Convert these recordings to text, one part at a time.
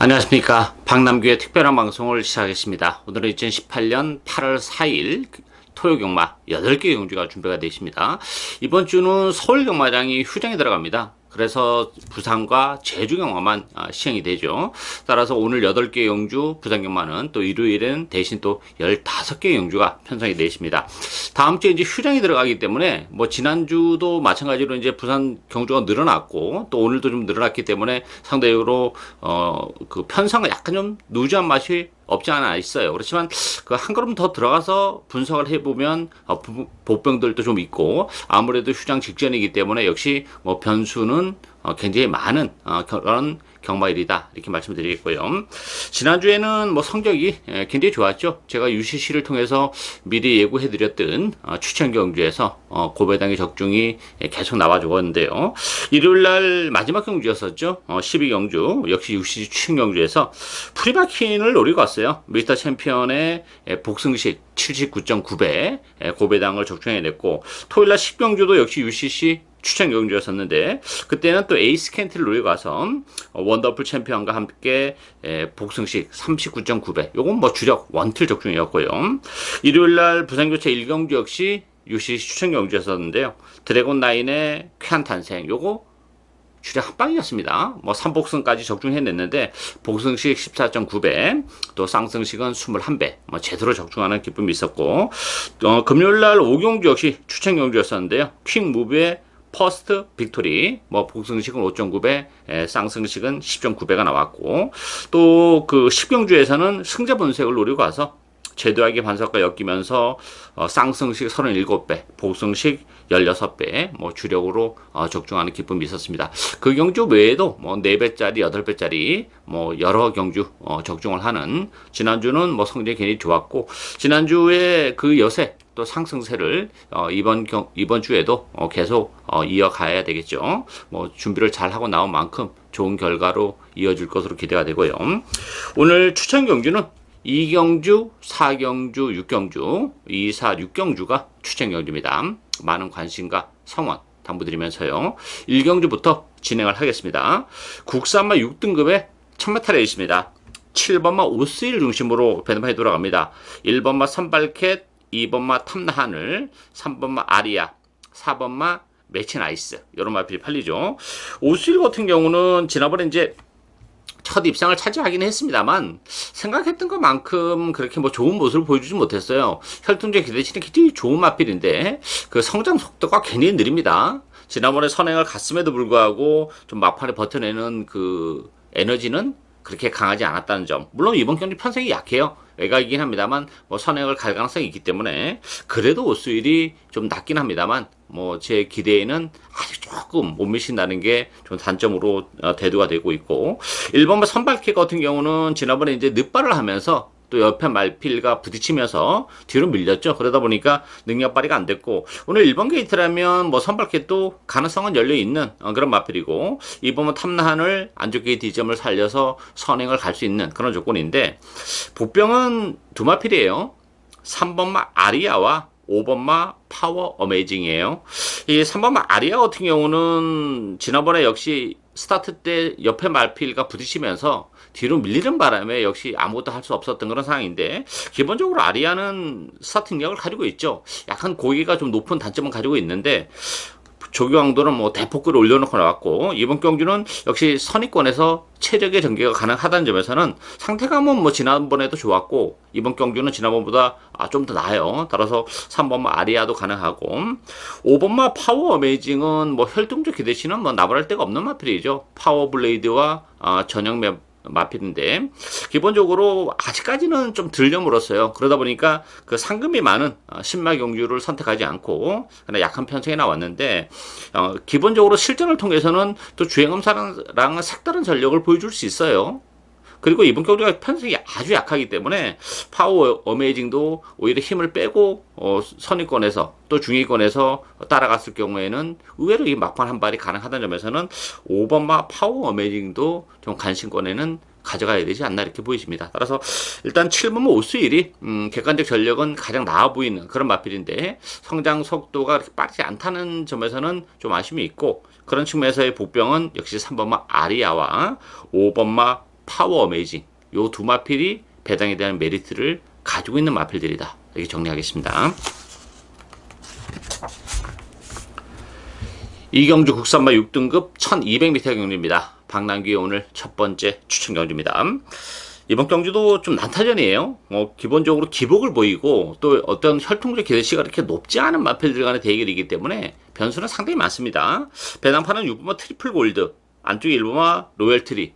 안녕하십니까. 박남규의 특별한 방송을 시작하겠습니다. 오늘은 2018년 8월 4일 토요경마 8개 경주가 준비가 되어 있습니다. 이번 주는 서울경마장이 휴장에 들어갑니다. 그래서 부산과 제주경마만 시행이 되죠. 따라서 오늘 8개 경주, 부산경마는 또 일요일은 대신 또 15개 경주가 편성이 되어 있습니다. 다음 주에 이제 휴장이 들어가기 때문에 뭐 지난주도 마찬가지로 이제 부산 경주가 늘어났고 또 오늘도 좀 늘어났기 때문에 상대적으로 그 편성은 약간 좀 누지한 맛이 없지 않아 있어요. 그렇지만 그 한 걸음 더 들어가서 분석을 해보면 보병들도 좀 있고 아무래도 휴장 직전이기 때문에 역시 뭐 변수는 굉장히 많은 그런 경마일이다 이렇게 말씀드리겠고요. 지난주에는 뭐 성적이 굉장히 좋았죠. 제가 UCC를 통해서 미리 예고해드렸던 추천 경주에서 고배당의 적중이 계속 나와 주었는데요. 일요일날 마지막 경주였었죠. 12경주 역시 UCC 추천 경주에서 프리마킨을 노리고 왔어요. 미스터 챔피언의 복승식 79.9배 고배당을 적중해냈고 토요일날 10경주도 역시 UCC 추천 경주였었는데 그때는 또 에이스 켄트를 노리고 가서 원더풀 챔피언과 함께 복승식 39.9배 요건 뭐 주력 원틀 적중이었고요. 일요일날 부산교체 1경주 역시 UCC 추천 경주였었는데요. 드래곤 라인의 쾌한 탄생 요거 주력 한 방이었습니다. 뭐 3복승까지 적중해냈는데 복승식 14.9배 또 쌍승식은 21배 뭐 제대로 적중하는 기쁨이 있었고 금요일날 5경주 역시 추천 경주였었는데요. 퀵무브의 퍼스트 빅토리 뭐 복승식은 5.9배 쌍승식은 10.9배가 나왔고 또 그 10경주에서는 승자 분석을 노리고 와서 제도하게 반석과 엮이면서 쌍승식 37배 복승식 16배 뭐 주력으로 적중하는 기쁨이 있었습니다. 그 경주 외에도 뭐 4배짜리 8배짜리 뭐 여러 경주 적중을 하는 지난주는 뭐 성적이 굉장히 좋았고 지난주에 그 여세 또 상승세를 이번 주에도 계속 이어가야 되겠죠. 뭐 준비를 잘 하고 나온 만큼 좋은 결과로 이어질 것으로 기대가 되고요. 오늘 추천 경주는 2경주, 4경주, 6경주, 2, 4, 6경주가 추천 경주입니다. 많은 관심과 성원 당부드리면서요. 1경주부터 진행을 하겠습니다. 국산마 6등급의 1000m에 있습니다. 7번마 오스일 중심으로 배드판이 돌아갑니다. 1번마 선발캣, 2번마 탐나하늘, 3번마 아리아, 4번마 매치나이스 이런 마필이 팔리죠. 오스일 같은 경우는 지난번에 이제 첫 입상을 차지하긴 했습니다만 생각했던 것만큼 그렇게 뭐 좋은 모습을 보여주지 못했어요. 혈통제 기대치는 굉장히 좋은 마필인데 그 성장 속도가 굉장히 느립니다. 지난번에 선행을 갔음에도 불구하고 좀 막판에 버텨내는 그 에너지는 그렇게 강하지 않았다는 점. 물론 이번 경기 편성이 약해요. 외곽이긴 합니다만 뭐 선행을 갈 가능성이 있기 때문에 그래도 오수일이 좀 낮긴 합니다만 뭐 제 기대에는 아직 조금 못 미친다는 게 좀 단점으로 대두가 되고 있고 1번마 선발킥 같은 경우는 지난번에 이제 늑발을 하면서 또 옆에 말필과 부딪히면서 뒤로 밀렸죠. 그러다 보니까 능력 발휘가 안 됐고 오늘 1번 게이트라면 뭐 선발킥도 가능성은 열려있는 그런 마필이고 2번은 탐나한을 안쪽 게이트 D점을 살려서 선행을 갈 수 있는 그런 조건인데 복병은 두 마필이에요. 3번마 아리아와 5번마 파워 어메이징이에요. 이 3번마 아리아 같은 경우는 지난번에 역시 스타트 때 옆에 말필과 부딪히면서 뒤로 밀리는 바람에 역시 아무것도 할 수 없었던 그런 상황인데 기본적으로 아리아는 스타트 능력을 가지고 있죠. 약간 고기가 좀 높은 단점은 가지고 있는데 조교왕도는 뭐 대폭을 올려놓고 나왔고 이번 경주는 역시 선의권에서 최적의 전개가 가능하다는 점에서는 상태감은 뭐 지난번에도 좋았고 이번 경주는 지난번보다 좀 더 나아요. 따라서 3번마 아리아도 가능하고 5번마 파워 어메이징은 뭐 혈통적 기대치는 뭐 나발할 데가 없는 마필이죠. 파워 블레이드와 전형 마필인데 기본적으로 아직까지는 좀 들려물었어요. 그러다 보니까 그 상금이 많은 신마 경주를 선택하지 않고 그냥 약한 편성에 나왔는데 기본적으로 실전을 통해서는 또 주행검사랑은 색다른 전력을 보여줄 수 있어요. 그리고 이번 경주가 편성이 아주 약하기 때문에 파워 어메이징도 오히려 힘을 빼고 선위권에서 또 중위권에서 따라갔을 경우에는 의외로 이 막판 한 발이 가능하다는 점에서는 5번마 파워 어메이징도 좀 관심권에는 가져가야 되지 않나 이렇게 보이십니다. 따라서 일단 7번마 오스일이 객관적 전력은 가장 나아 보이는 그런 마필인데 성장 속도가 그렇게 빠르지 않다는 점에서는 좀 아쉬움이 있고 그런 측면에서의 복병은 역시 3번마 아리아와 5번마 파워 어메이징. 요 두 마필이 배당에 대한 메리트를 가지고 있는 마필들이다. 이렇게 정리하겠습니다. 이경주 국산마 6등급 1200m 경주입니다. 박남규의 오늘 첫 번째 추천 경주입니다. 이번 경주도 좀 난타전이에요. 기본적으로 기복을 보이고 또 어떤 혈통적 기대치가 그렇게 높지 않은 마필들 간의 대결이기 때문에 변수는 상당히 많습니다. 배당판은 6번마 트리플 골드, 안쪽에 1번마 로열트리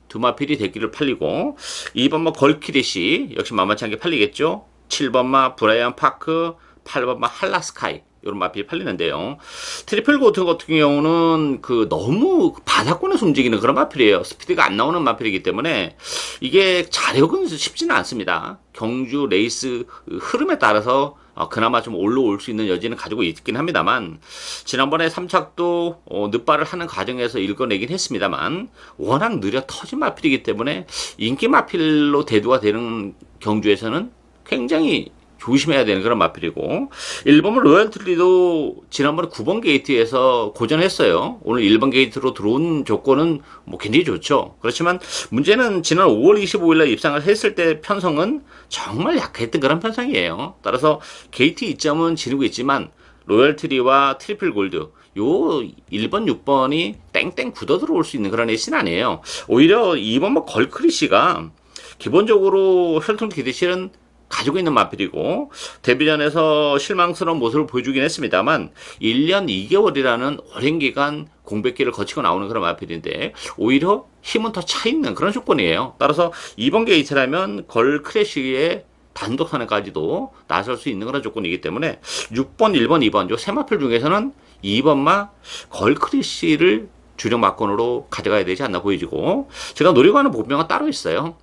두 마필이 대기를 팔리고 2번마 걸키리시 역시 만만치 않게 팔리겠죠. 7번마 브라이언 파크, 8번마 할라스카이 이런 마필이 팔리는데요. 트리플 골드 같은 경우는 너무 바닥권에서 움직이는 그런 마필이에요. 스피드가 안 나오는 마필이기 때문에 이게 자력은 쉽지는 않습니다. 경주 레이스 흐름에 따라서 그나마 좀 올라올 수 있는 여지는 가지고 있긴 합니다만 지난번에 3착도 늦발을 하는 과정에서 읽어내긴 했습니다만 워낙 느려 터진 마필이기 때문에 인기 마필로 대두가 되는 경주에서는 굉장히 조심해야 되는 그런 마필이고 1번은 로열트리도 지난번에 9번 게이트에서 고전했어요. 오늘 1번 게이트로 들어온 조건은 뭐 굉장히 좋죠. 그렇지만 문제는 지난 5월 25일날 입상을 했을 때 편성은 정말 약했던 그런 편성이에요. 따라서 게이트 2점은 지니고 있지만 로열트리와 트리플 골드 요 1번, 6번이 땡땡 굳어 들어올 수 있는 그런 에이스는 아니에요. 오히려 2번 뭐 걸크리시가 기본적으로 혈통 기대치는 가지고 있는 마필이고 데뷔전에서 실망스러운 모습을 보여주긴 했습니다만 1년 2개월이라는 오랜 기간 공백기를 거치고 나오는 그런 마필인데 오히려 힘은 더 차있는 그런 조건이에요. 따라서 2번 게이트라면 걸 크래쉬의 단독 선회까지도 나설 수 있는 그런 조건이기 때문에 6번, 1번, 2번 요 세 마필 중에서는 2번마 걸 크래쉬를 주력 막건으로 가져가야 되지 않나 보여지고 제가 노리고 하는 보병은 따로 있어요.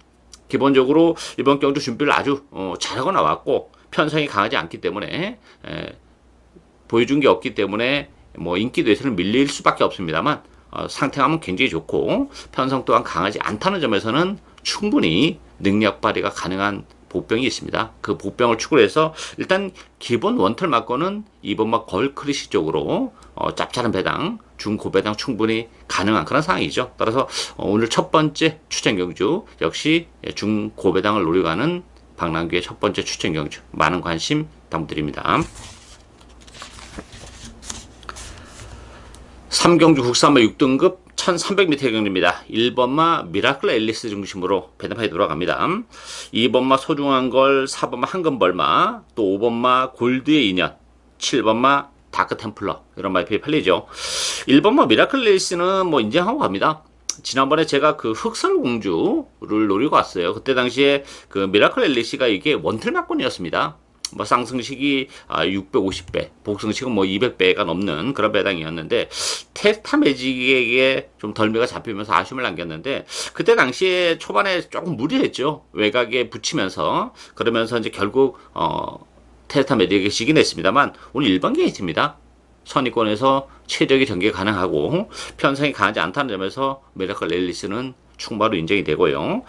기본적으로 이번 경주 준비를 아주 잘하고 나왔고 편성이 강하지 않기 때문에 보여준 게 없기 때문에 뭐 인기도에서는 밀릴 수밖에 없습니다만 상태감은 굉장히 좋고 편성 또한 강하지 않다는 점에서는 충분히 능력 발휘가 가능한 보병이 있습니다. 그 보병을 축으로 해서 일단 기본 원털 막고는 2번마 걸크리시 쪽으로 짭짤한 배당, 중고배당 충분히 가능한 그런 상황이죠. 따라서 오늘 첫 번째 추천 경주 역시 중고배당을 노리고 가는 박남규의 첫 번째 추천 경주 많은 관심 부탁드립니다. 3경주 국산마 6등급 1300m 경주입니다. 1번마 미라클 앨리스 중심으로 배당판이 돌아갑니다. 2번마 소중한 걸, 4번마 황금벌마, 또 5번마 골드의 인연, 7번마 다크 템플러 이런 마필이 팔리죠. 1번마 미라클 앨리스는 뭐 인정하고 갑니다. 지난번에 제가 그 흑설 공주를 노리고 왔어요. 그때 당시에 그 미라클 앨리스가 이게 원틀 막권이었습니다. 뭐 상승식이 650배, 복승식은 뭐 200배가 넘는 그런 배당이었는데 테스타 매직에게 좀 덜미가 잡히면서 아쉬움을 남겼는데 그때 당시에 초반에 조금 무리했죠. 외곽에 붙이면서 그러면서 이제 결국 테스타 매직에게 지긴 했습니다만 오늘 1번 게이트입니다. 선의권에서 최적의 전개가 가능하고 편성이 강하지 않다는 점에서 미라클 앨리스는 충마로 인정이 되고요.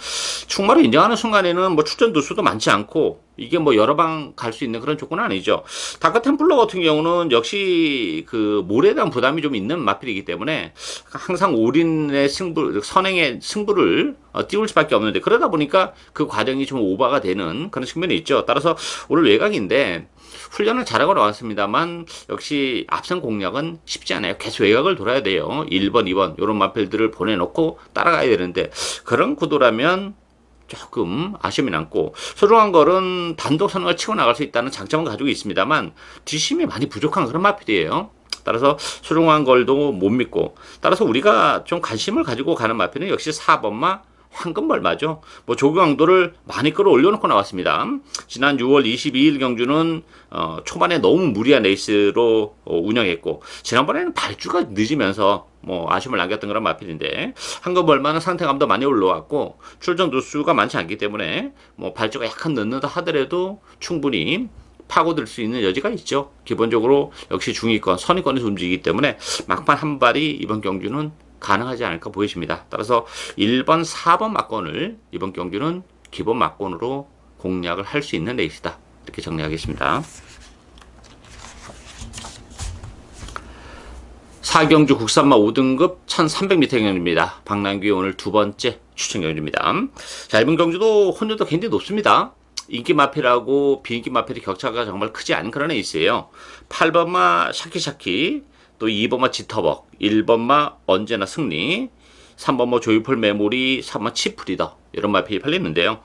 충마로 인정하는 순간에는 뭐 출전 두수도 많지 않고 이게 뭐 여러 방 갈 수 있는 그런 조건은 아니죠. 다크 템플러 같은 경우는 역시 그 몰에 대한 부담이 좀 있는 마필이기 때문에 항상 올인의 승부, 선행의 승부를 띄울 수밖에 없는데 그러다 보니까 그 과정이 좀 오버가 되는 그런 측면이 있죠. 따라서 오늘 외곽인데 훈련을 잘하고 나왔습니다만 역시 앞선 공략은 쉽지 않아요. 계속 외곽을 돌아야 돼요. 1번, 2번 이런 마필들을 보내놓고 따라가야 되는데 그런 구도라면 조금 아쉬움이 남고 소중한 걸은 단독 선언을 치고 나갈 수 있다는 장점은 가지고 있습니다만 뒷심이 많이 부족한 그런 마필이에요. 따라서 소중한 걸도 못 믿고 따라서 우리가 좀 관심을 가지고 가는 마필은 역시 4번마 황금벌마죠. 뭐 조경강도를 많이 끌어올려놓고 나왔습니다. 지난 6월 22일 경주는 초반에 너무 무리한 레이스로 운영했고 지난번에는 발주가 늦으면서 뭐 아쉬움을 남겼던 그런 마필인데 황금벌마는 상태감도 많이 올라왔고 출전 두수가 많지 않기 때문에 뭐 발주가 약간 늦는다 하더라도 충분히 파고들 수 있는 여지가 있죠. 기본적으로 역시 중위권, 선위권에서 움직이기 때문에 막판 한 발이 이번 경주는 가능하지 않을까 보이십니다. 따라서 1번, 4번 막권을 이번 경주는 기본 막권으로 공략을 할 수 있는 레이스다. 이렇게 정리하겠습니다. 사경주 국산마 5등급 1300m 경주입니다. 박남규 오늘 두 번째 추천 경주입니다. 자, 이번 경주도 혼조도 굉장히 높습니다. 인기 마필하고 비인기 마필의 격차가 정말 크지 않은 그런 에이스예요. 8번마 샤키샤키, 또 2번마 지터벅, 1번마 언제나 승리, 3번마 조이폴 메모리, 3번마 치프리더, 이런 마필이 팔리는데요.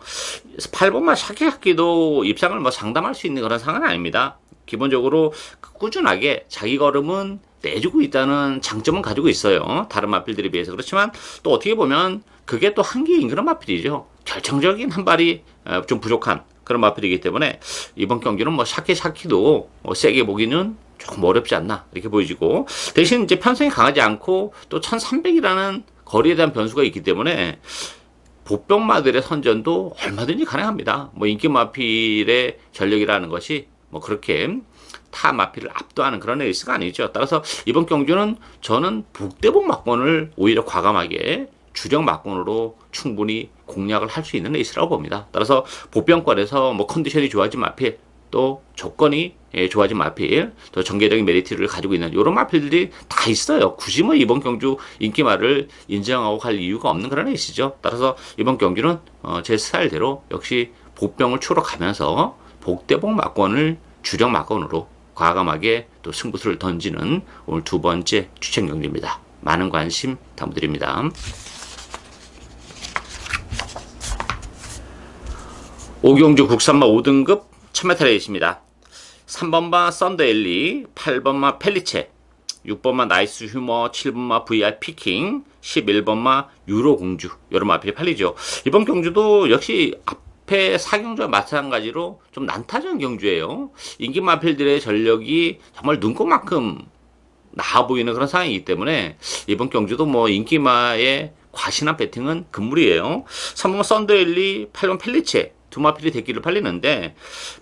8번마 샤키샤키도 입상을 뭐 상담할 수 있는 그런 상황은 아닙니다. 기본적으로 꾸준하게 자기 걸음은 내주고 있다는 장점은 가지고 있어요. 다른 마필들에 비해서. 그렇지만 또 어떻게 보면 그게 또 한계인 그런 마필이죠. 결정적인 한 발이 좀 부족한 그런 마필이기 때문에 이번 경기는 뭐 샤키샤키도 세게 보기는 조금 어렵지 않나 이렇게 보여지고, 대신 이제 편성이 강하지 않고 또 1300이라는 거리에 대한 변수가 있기 때문에 보병마들의 선전도 얼마든지 가능합니다. 뭐 인기 마필의 전력이라는 것이 뭐 그렇게 타 마필을 압도하는 그런 레이스가 아니죠. 따라서 이번 경주는 저는 북대복 막권을 오히려 과감하게 주력 막권으로 충분히 공략을 할 수 있는 레이스라고 봅니다. 따라서 보병권에서 뭐 컨디션이 좋아진 마필, 또 조건이 좋아진 마필, 또 전개적인 메리트를 가지고 있는 이런 마필들이 다 있어요. 굳이 뭐 이번 경주 인기마를 인정하고 갈 이유가 없는 그런 레이스죠. 따라서 이번 경주는 제 스타일대로 역시 보병을 추락하면서 복대복 막권을 주력 막권으로 과감하게 또 승부수를 던지는 오늘 두 번째 추천 경기입니다. 많은 관심 당부드립니다. 오경주 국산마 5등급 1000m 레이스입니다. 3번마 썬더엘리, 8번마 펠리체, 6번마 나이스 휴머, 7번마 VR 피킹, 11번마 유로공주, 이런 마필이 팔리죠. 이번 경주도 역시 앞에 4경주와 마찬가지로 좀 난타전 경주예요. 인기 마필들의 전력이 정말 눈꽃만큼 나아 보이는 그런 상황이기 때문에 이번 경주도 뭐 인기마의 과신한 배팅은 금물이에요. 3번 썬더엘리, 8번 펠리체 두 마필이 대기를 팔리는데,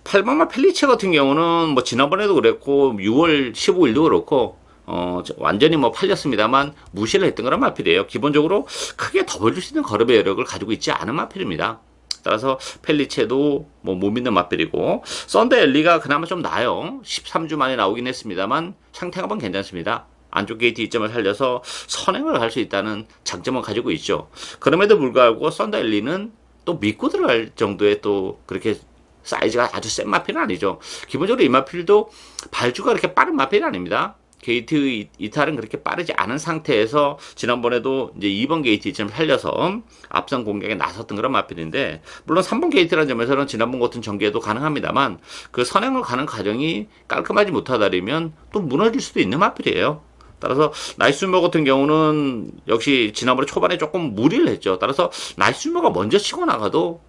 8번마 펠리체 같은 경우는 뭐 지난번에도 그랬고 6월 15일도 그렇고 완전히 뭐 팔렸습니다만 무시를 했던 그런 마필이에요. 기본적으로 크게 더 벌릴 수 있는 걸음의 여력을 가지고 있지 않은 마필입니다. 따라서 펠리체도 뭐 못 믿는 마필이고, 썬더엘리가 그나마 좀 나아요. 13주 만에 나오긴 했습니다만 상태가 괜찮습니다. 안쪽 게이트 이점을 살려서 선행을 할 수 있다는 장점을 가지고 있죠. 그럼에도 불구하고 썬더엘리는 또 믿고 들어갈 정도의 또 그렇게 사이즈가 아주 센 마필은 아니죠. 기본적으로 이 마필도 발주가 그렇게 빠른 마필이 아닙니다. 게이트 이탈은 그렇게 빠르지 않은 상태에서 지난번에도 이제 2번 게이트 이점을 살려서 앞선 공격에 나섰던 그런 마필인데, 물론 3번 게이트라는 점에서는 지난번 같은 전개도 가능합니다만 그 선행을 가는 과정이 깔끔하지 못하다면 또 무너질 수도 있는 마필이에요. 따라서 나이스모 같은 경우는 역시 지난번에 초반에 조금 무리를 했죠. 따라서 나이스모가 먼저 치고 나가도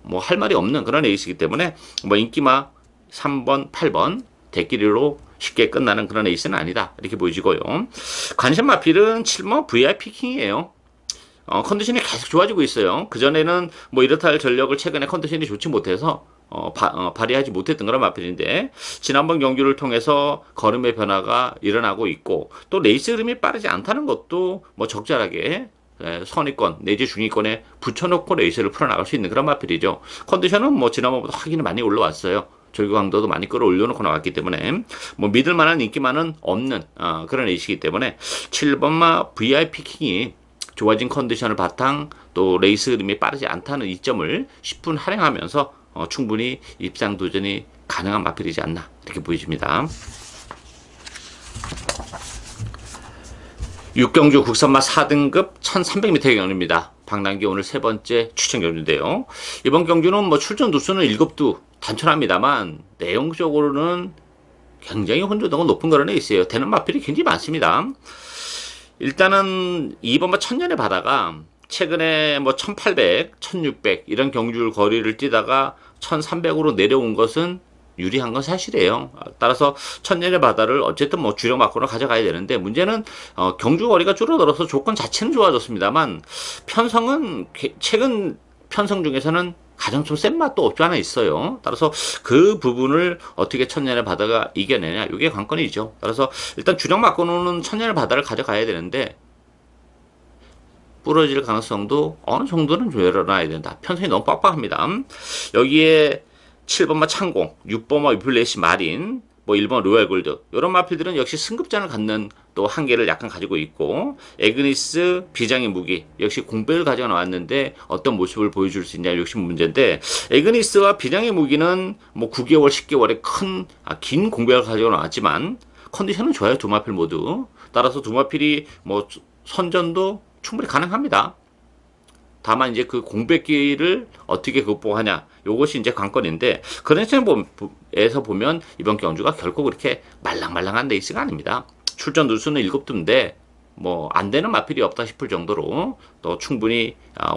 뭐 할 말이 없는 그런 에이스이기 때문에 뭐 인기마 3번, 8번 대끼리로 쉽게 끝나는 그런 에이스는 아니다 이렇게 보여지고요. 관심 마필은 7번 VR 피킹이에요. 컨디션이 계속 좋아지고 있어요. 그전에는 뭐 이렇다 할 전력을 최근에 컨디션이 좋지 못해서 발휘하지 못했던 그런 마필인데, 지난번 경기를 통해서 걸음의 변화가 일어나고 있고, 또 레이스 흐름이 빠르지 않다는 것도 뭐 적절하게 선위권 내지 중위권에 붙여놓고 레이스를 풀어나갈 수 있는 그런 마필이죠. 컨디션은 뭐 지난번보다 확연히 많이 올라왔어요. 절규 강도도 많이 끌어올려놓고 나왔기 때문에 뭐 믿을만한 인기만은 없는 그런 레이스이기 때문에 7번마 VR 피킹이 좋아진 컨디션을 바탕 또 레이스 흐름이 빠르지 않다는 이점을 10분 할애하면서 충분히 입상 도전이 가능한 마필이지 않나 이렇게 보여집니다. 6경주 국산마 4등급 1300m 경주입니다. 박남규 오늘 세 번째 추천 경주인데요. 이번 경주는 뭐 출전 두수는 7두 단촐합니다만 내용적으로는 굉장히 혼조도가 높은 그런 에이스예요. 되는 마필이 굉장히 많습니다. 일단은 2번마 천년의 바다가 최근에 뭐 1800, 1600 이런 경주를 거리를 뛰다가 1300으로 내려온 것은 유리한 건 사실이에요. 따라서 천년의 바다를 어쨌든 뭐 주력 막고로 가져가야 되는데, 문제는 경주 거리가 줄어들어서 조건 자체는 좋아졌습니다만 편성은 최근 편성 중에서는 가장 좀 센 맛도 없지 않아 있어요. 따라서 그 부분을 어떻게 천년의 바다가 이겨내냐, 이게 관건이죠. 따라서 일단 주력 막고는 천년의 바다를 가져가야 되는데 부러질 가능성도 어느 정도는 열어놔야 된다. 편성이 너무 빡빡합니다. 여기에 7번마 창공, 6번마 위플래시 마린, 뭐 1번 로얄 골드 이런 마필들은 역시 승급전을 갖는 또 한계를 약간 가지고 있고, 에그니스 비장의 무기 역시 공백을 가져 나왔는데 어떤 모습을 보여줄 수 있냐 역시 문제인데, 에그니스와 비장의 무기는 뭐 9개월 10개월의 긴 공백을 가지고 나왔지만 컨디션은 좋아요. 두 마필 모두. 따라서 두 마필이 뭐 선전도 충분히 가능합니다. 다만 이제 그 공백기를 어떻게 극복하냐, 요것이 이제 관건인데, 그런 점에서 보면 이번 경주가 결코 그렇게 말랑말랑한 레이스가 아닙니다. 출전 누수는 7두인데 뭐 안 되는 마필이 없다 싶을 정도로 또 충분히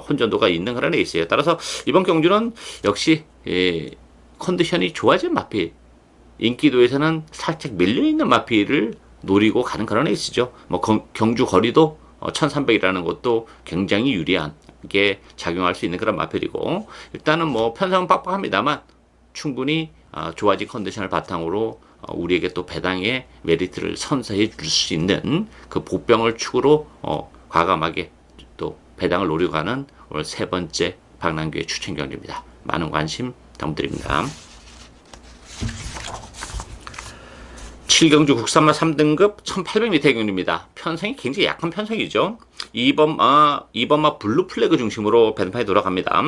혼전도가 있는 그런 레이스예요. 따라서 이번 경주는 역시 컨디션이 좋아진 마필, 인기도에서는 살짝 밀려있는 마필을 노리고 가는 그런 레이스죠. 뭐 경주 거리도 1300이라는 것도 굉장히 유리한 게 작용할 수 있는 그런 마필이고, 일단은 뭐 편성은 빡빡합니다만 충분히 좋아진 컨디션을 바탕으로 우리에게 또 배당의 메리트를 선사해 줄 수 있는 그 보병을 축으로 과감하게 또 배당을 노리고 가는 오늘 세 번째 박남규의 추천 경주입니다. 많은 관심 부탁드립니다. 7경주 국산마 3등급 1800m의 경주입니다. 편성이 굉장히 약한 편성이죠. 2번마 블루 플래그 중심으로 배당판이 돌아갑니다.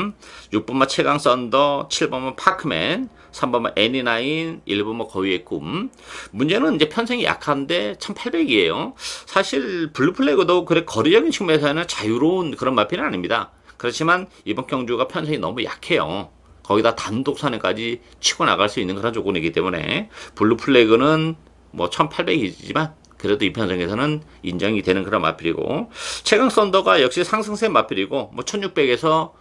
6번마 최강 썬더, 7번마 파크맨, 3번마 애니나인, 1번마 거위의 꿈. 문제는 이제 편성이 약한데 1800이에요. 사실 블루 플래그도 그래 거리적인 측면에서는 자유로운 그런 마필은 아닙니다. 그렇지만 이번 경주가 편성이 너무 약해요. 거기다 단독 선행까지 치고 나갈 수 있는 그런 조건이기 때문에 블루 플래그는 뭐 1800이지만 그래도 이 편성에서는 인정이 되는 그런 마필이고, 최강 썬더가 역시 상승세 마필이고 뭐 1600에서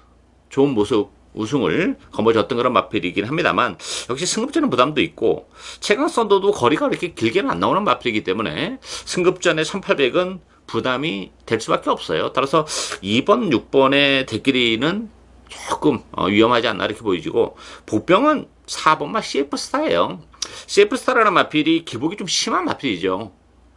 좋은 모습 우승을 거머쥐었던 그런 마필이긴 합니다만, 역시 승급전은 부담도 있고, 최강 썬더도 거리가 그렇게 길게는 안 나오는 마필이기 때문에 승급전의 1800은 부담이 될 수밖에 없어요. 따라서 2번 6번의 대끼리는 조금 위험하지 않나 이렇게 보이지고, 보병은 4번마 CF스타예요. CF스타라는 마필이 기복이 좀 심한 마필이죠.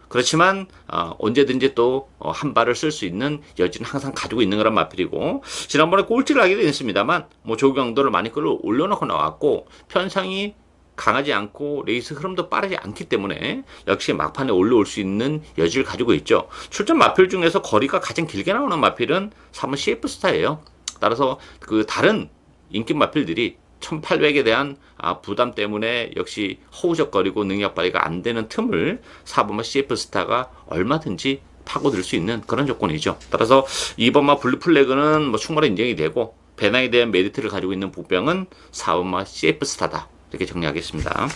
그렇지만 언제든지 또 한 발을 쓸 수 있는 여지는 항상 가지고 있는 그런 마필이고, 지난번에 꼴찌를 하게 됐습니다만 뭐 조경도를 많이 끌어올려놓고 나왔고, 편성이 강하지 않고 레이스 흐름도 빠르지 않기 때문에 역시 막판에 올라올 수 있는 여지를 가지고 있죠. 출전 마필 중에서 거리가 가장 길게 나오는 마필은 3번 CF스타예요. 따라서 그 다른 인기 마필들이 1800에 대한 부담 때문에 역시 허우적거리고 능력 발휘가 안 되는 틈을 4번마 CF스타가 얼마든지 파고들 수 있는 그런 조건이죠. 따라서 2번마 블루 플래그는 뭐 충분히 인정이 되고, 배낭에 대한 메리트를 가지고 있는 보병은 4번마 CF스타다 이렇게 정리하겠습니다.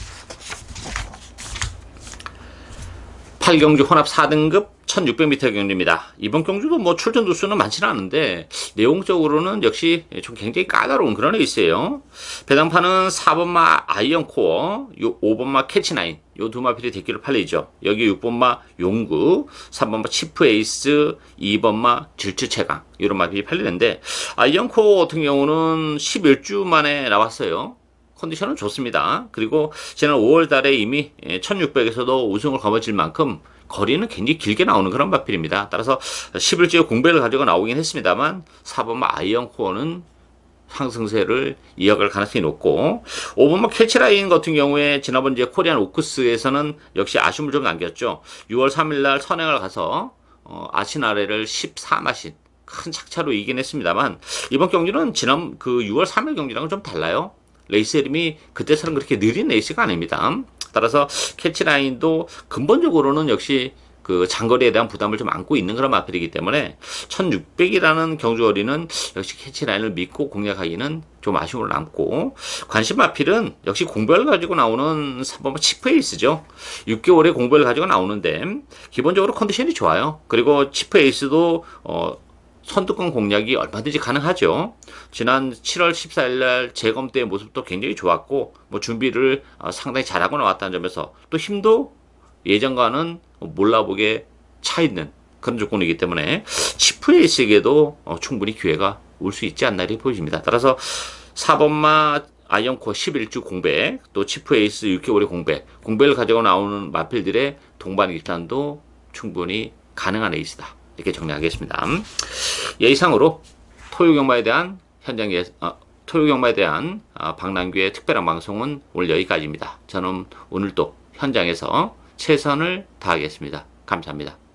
8경주 혼합 4등급 1600m 경주입니다. 이번 경주도 뭐 출전 두수는 많지는 않은데 내용적으로는 역시 좀 굉장히 까다로운 그런 레이스예요. 배당판은 4번마 아이언코어, 5번마 캐치나인, 요 두 마필이 대기를 팔리죠. 여기 6번마 용구, 3번마 치프에이스, 2번마 질주최강, 이런 마필이 팔리는데, 아이언코어 같은 경우는 11주 만에 나왔어요. 컨디션은 좋습니다. 그리고 지난 5월 달에 이미 1600에서도 우승을 거머쥘 만큼 거리는 굉장히 길게 나오는 그런 마필입니다. 따라서 11주에 공백을 가지고 나오긴 했습니다만 4번마 아이언코어는 상승세를 이어갈 가능성이 높고, 5번마 캐치라인 같은 경우에 지난번 이제 코리안 오크스에서는 역시 아쉬움을 좀 남겼죠. 6월 3일날 선행을 가서 아시나레를 14마신 큰 착차로 이긴 했습니다만, 이번 경기는 지난 그 6월 3일 경기랑은 좀 달라요. 레이스 이름이 그때처럼 그렇게 느린 레이스가 아닙니다. 따라서 캐치라인도 근본적으로는 역시 그 장거리에 대한 부담을 좀 안고 있는 그런 마필이기 때문에 1600이라는 경주거리는 역시 캐치라인을 믿고 공략하기는 좀 아쉬움을 남고, 관심 마필은 역시 공백을 가지고 나오는 3번마 치프에이스죠. 6개월의 공백을 가지고 나오는데 기본적으로 컨디션이 좋아요. 그리고 치프에이스도 선두권 공략이 얼마든지 가능하죠. 지난 7월 14일 날 재검 때의 모습도 굉장히 좋았고, 뭐 준비를 상당히 잘하고 나왔다는 점에서 또 힘도 예전과는 몰라보게 차 있는 그런 조건이기 때문에 치프에이스에게도 충분히 기회가 올 수 있지 않나 이렇게 보여집니다. 따라서 4번마 아이언코어 11주 공백, 또 치프에이스 6개월의 공백을 가지고 나오는 마필들의 동반 입단도 충분히 가능한 레이스다 이렇게 정리하겠습니다. 이상으로 토요경마에 대한 토요경마에 대한 박남규의 특별한 방송은 오늘 여기까지입니다. 저는 오늘 또 현장에서 최선을 다하겠습니다. 감사합니다.